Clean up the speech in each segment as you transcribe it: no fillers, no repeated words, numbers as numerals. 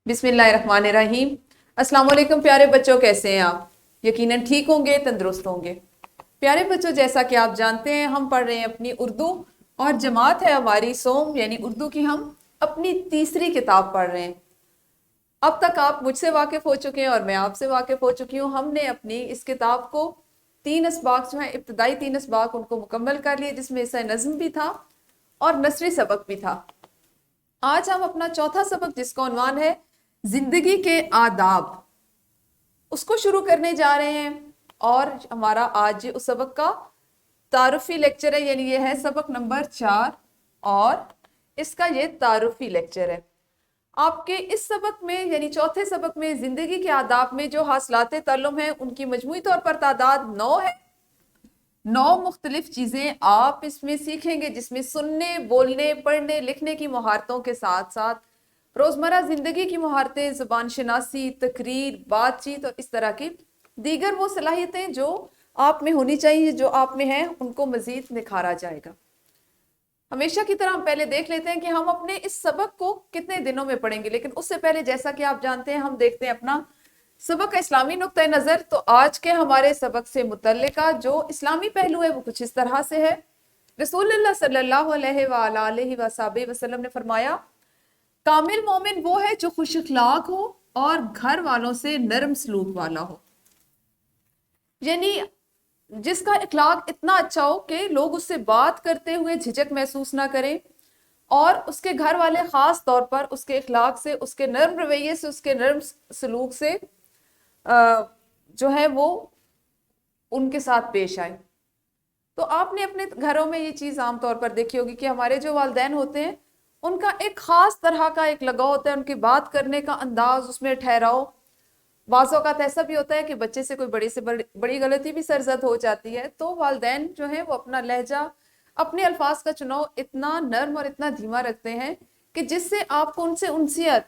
बिस्मिल्लाहिर्रहमानिर्रहीम। अस्सलाम वालेकुम प्यारे बच्चों, कैसे हैं आप? यकीनन ठीक होंगे, तंदुरुस्त होंगे। प्यारे बच्चों, जैसा कि आप जानते हैं हम पढ़ रहे हैं अपनी उर्दू, और जमात है हमारी सोम यानी उर्दू की। हम अपनी तीसरी किताब पढ़ रहे हैं। अब तक आप मुझसे वाकिफ हो चुके हैं और मैं आपसे वाकिफ हो चुकी हूँ। हमने अपनी इस किताब को 3 असबाक जो है, इब्तदाई 3 असबाक उनको मुकम्मल कर लिए, जिसमें हिस्सा नज़्म भी था और नसरी सबक भी था। आज हम अपना चौथा सबक, जिसका उन्वान है जिंदगी के आदाब, उसको शुरू करने जा रहे हैं। और हमारा आज उस सबक का तारुफी लेक्चर है, यानी ये है सबक नंबर 4 और इसका ये तारुफी लेक्चर है। आपके इस सबक में यानी चौथे सबक में जिंदगी के आदाब में जो हासिलाते ताल्लुम है, उनकी मजमूई तौर पर तादाद 9 है। 9 मुख्तलिफ चीज़ें आप इसमें सीखेंगे, जिसमें सुनने, बोलने, पढ़ने, लिखने की महारतों के साथ साथ रोज़मर्रा ज़िंदगी की महारतें, ज़ुबान शनासी, तकरीर, बातचीत और इस तरह की दीगर वो सलाहियतें जो आप में होनी चाहिए, जो आप में हैं, उनको मज़ीद निखारा जाएगा। हमेशा की तरह हम पहले देख लेते हैं कि हम अपने इस सबक को कितने दिनों में पढ़ेंगे, लेकिन उससे पहले जैसा कि आप जानते हैं, हम देखते हैं अपना सबक का इस्लामी नुक्ता नज़र। तो आज के हमारे सबक से मुतल्लिका जो इस्लामी पहलू है वो कुछ इस तरह से है। रसूलुल्लाह सल्लल्लाहु अलैहि वसल्लम ने फरमाया, कामिल मोमिन वो है जो खुश अखलाक हो और घर वालों से नरम सलूक वाला हो, यानी जिसका इखलाक इतना अच्छा हो कि लोग उससे बात करते हुए झिझक महसूस ना करें, और उसके घर वाले खास तौर पर उसके इखलाक से, उसके नरम रवैये से, उसके नरम सलूक से जो है वो उनके साथ पेश आए। तो आपने अपने घरों में ये चीज़ आमतौर पर देखी होगी कि हमारे जो वालिदैन होते हैं, उनका एक खास तरह का एक लगाव होता है, उनकी बात करने का अंदाज, उसमें ठहराव। बाज़ औक़ात ऐसा भी होता है कि बच्चे से कोई बड़ी गलती भी सरजद हो जाती है, तो वालिदैन जो है वो अपना लहजा, अपने अल्फाज का चुनाव इतना नर्म और इतना धीमा रखते हैं कि जिससे आपको उनसे उनसियत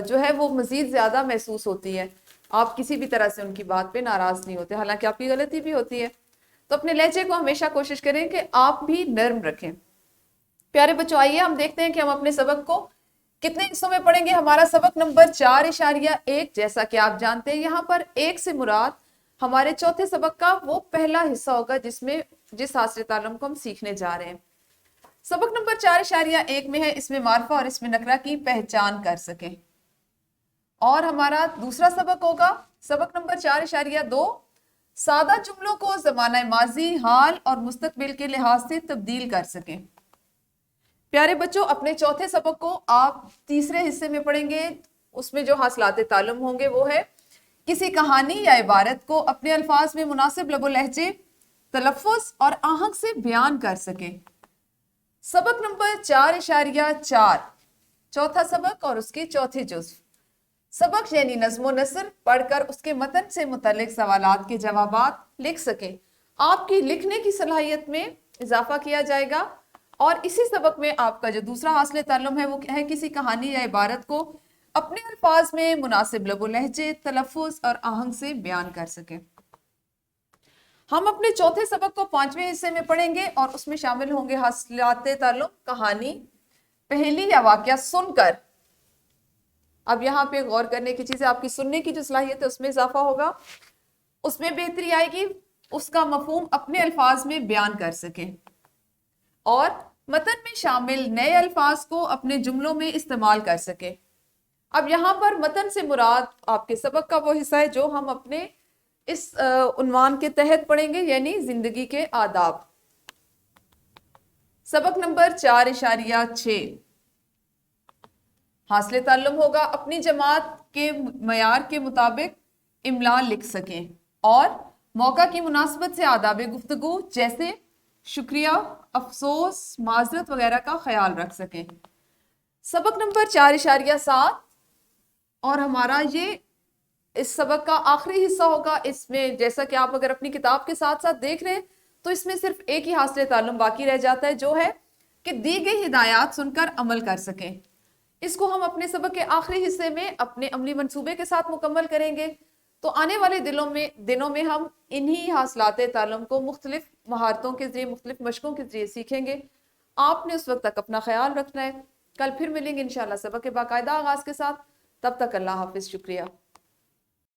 जो है वो मज़ीद ज़्यादा महसूस होती है। आप किसी भी तरह से उनकी बात पे नाराज़ नहीं होते, हालांकि आपकी गलती भी होती है। तो अपने लहजे को हमेशा कोशिश करें कि आप भी नर्म रखें। प्यारे बच्चों, आइए हम देखते हैं कि हम अपने सबक को कितने हिस्सों में पढ़ेंगे। हमारा सबक नंबर 4.1, जैसा कि आप जानते हैं, यहाँ पर 1 से मुराद हमारे चौथे सबक का वो पहला हिस्सा होगा जिसमें जिस हासिल ताल्लुम को हम सीखने जा रहे हैं। सबक नंबर 4.1 में है इसमें मारफा और इसमें नकरा की पहचान कर सकें। और हमारा दूसरा सबक होगा सबक नंबर 4.2, सादा जुमलों को ज़माना माजी, हाल और मुस्तकबिल के लिहाज से तब्दील कर सकें। प्यारे बच्चों, अपने चौथे सबक को आप तीसरे हिस्से में पढ़ेंगे। उसमें जो हासिलाते ताल्लुम होंगे वो है किसी कहानी या इबारत को अपने अल्फाज में मुनासिब लबो लहजे, तलफ़्फ़ुज़ और आहंग से बयान कर सकें। सबक नंबर 4.4, चौथा सबक और उसके चौथे जुज़। सबक यानी नज़्म नसर पढ़कर उसके मतन से मुतल्लिक सवालात के जवाबात लिख सकें। आपकी लिखने की सलाहियत में इजाफा किया जाएगा। और इसी सबक में आपका जो दूसरा हासिल ताल्लुम है वो है किसी कहानी या इबारत को अपने अल्फाज में मुनासिब लबो लहजे, तलफ़्फ़ुज़ और आहंग से बयान कर सकें। हम अपने चौथे सबक को 5वें हिस्से में पढ़ेंगे और उसमें शामिल होंगे हासिलाते ताल्लुम, कहानी, पहेली या वाक़या सुनकर। अब यहाँ पे गौर करने की चीज़ है, आपकी सुनने की जो सलाहियत है उसमें इजाफा होगा, उसमें बेहतरी आएगी, उसका मफहूम अपने अल्फाज में बयान कर सकें और मतन में शामिल नए अल्फाज को अपने जुमलों में इस्तेमाल कर सके। अब यहाँ पर मतन से मुराद आपके सबक का वो हिस्सा है जो हम अपने इस उन्वान के तहत पढ़ेंगे, यानी जिंदगी के आदाब। सबक नंबर 4.6, हासिल ताल्लुम होगा अपनी जमात के मयार के मुताबिक इमला लिख सकें और मौका की मुनासबत से आदाब गुफ्तगू जैसे शुक्रिया, अफसोस, माजरत वगैरह का ख्याल रख सकें। सबक नंबर 4.7 और हमारा ये इस सबक का आखिरी हिस्सा होगा। इसमें जैसा कि आप अगर अपनी किताब के साथ साथ देख रहे हैं तो इसमें सिर्फ एक ही हासिल ताल्लुम बाकी रह जाता है, जो है कि दी गई हिदायत सुनकर अमल कर सकें। इसको हम अपने सबक के आखिरी हिस्से में अपने अमली मंसूबे के साथ मुकम्मल करेंगे। तो आने वाले दिनों में हम इन्हीं हासिलाते ताल्लुम को मुख्तलिफ महारतों के जरिए, मुख्तलिफ मशकों के जरिए सीखेंगे। आपने उस वक्त तक अपना ख्याल रखना है। कल फिर मिलेंगे इंशाल्लाह सबक के बाकायदा आगाज़ के साथ। تب تک اللہ حافظ، شکریہ.